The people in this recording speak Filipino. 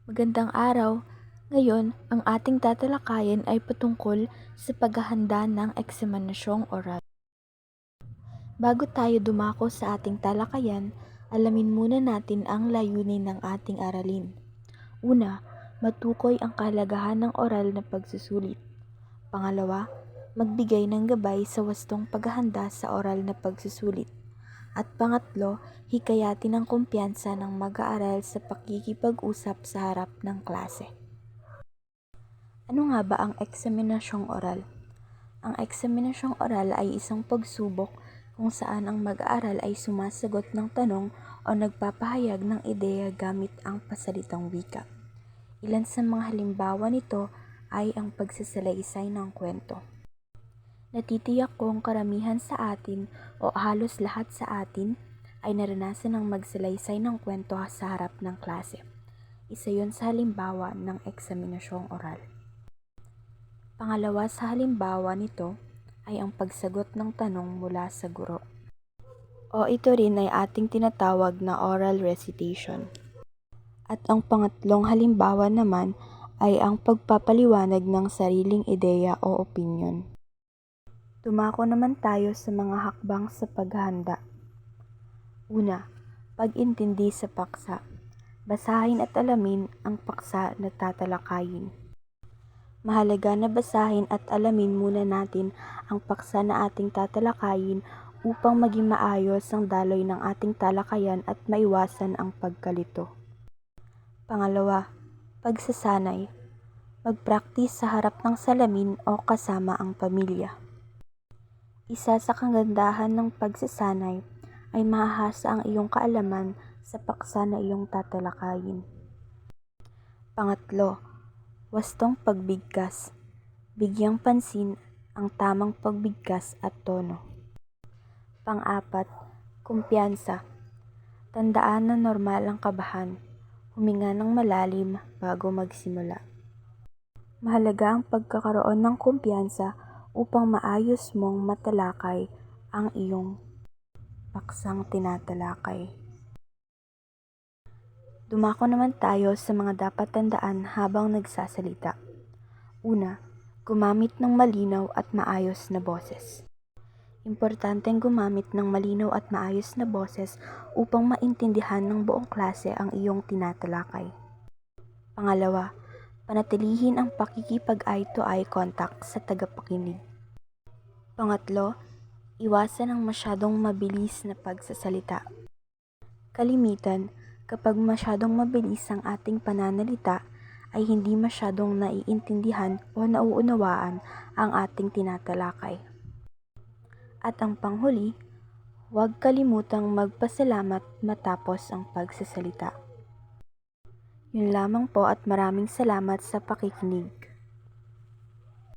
Magandang araw. Ngayon, ang ating tatalakayin ay patungkol sa paghahanda ng eksaminasyong oral. Bago tayo dumako sa ating talakayan, alamin muna natin ang layunin ng ating aralin. Una, matukoy ang kahalagahan ng oral na pagsusulit. Pangalawa, magbigay ng gabay sa wastong paghahanda sa oral na pagsusulit. At pangatlo, hikayatin ang kumpiyansa ng mag-aaral sa pakikipag-usap sa harap ng klase. Ano nga ba ang eksaminasyong oral? Ang eksaminasyong oral ay isang pagsubok kung saan ang mag-aaral ay sumasagot ng tanong o nagpapahayag ng ideya gamit ang pasalitang wika. Ilan sa mga halimbawa nito ay ang pagsasalaysay ng kwento. Natitiyak kong karamihan sa atin o halos lahat sa atin ay naranasan ng magsalaysay ng kwento sa harap ng klase. Isa yon sa halimbawa ng eksaminasyong oral. Pangalawa sa halimbawa nito ay ang pagsagot ng tanong mula sa guro. O ito rin ay ating tinatawag na oral recitation. At ang pangatlong halimbawa naman ay ang pagpapaliwanag ng sariling ideya o opinyon. Dumako naman tayo sa mga hakbang sa paghahanda. Una, pag-intindi sa paksa. Basahin at alamin ang paksa na tatalakayin. Mahalaga na basahin at alamin muna natin ang paksa na ating tatalakayin upang maging maayos ang daloy ng ating talakayan at maiwasan ang pagkalito. Pangalawa, pagsasanay. Mag-practice sa harap ng salamin o kasama ang pamilya. Isa sa kagandahan ng pagsasanay ay mahahasa ang iyong kaalaman sa paksa na iyong tatalakayin. Pangatlo, wastong pagbigkas. Bigyang pansin ang tamang pagbigkas at tono. Pang-apat, kumpiyansa. Tandaan na normal ang kabahan. Huminga ng malalim bago magsimula. Mahalaga ang pagkakaroon ng kumpiyansa upang maayos mong matalakay ang iyong paksang tinatalakay. Dumako naman tayo sa mga dapat tandaan habang nagsasalita. Una, gumamit ng malinaw at maayos na boses. Importanteng gumamit ng malinaw at maayos na boses upang maintindihan ng buong klase ang iyong tinatalakay. Pangalawa, panatilihin ang pakikipag-eye-to-eye contact sa tagapakinig. Pangatlo, iwasan ang masyadong mabilis na pagsasalita. Kalimitan, kapag masyadong mabilis ang ating pananalita, ay hindi masyadong naiintindihan o nauunawaan ang ating tinatalakay. At ang panghuli, huwag kalimutang magpasalamat matapos ang pagsasalita. Yun lamang po at maraming salamat sa pakikinig.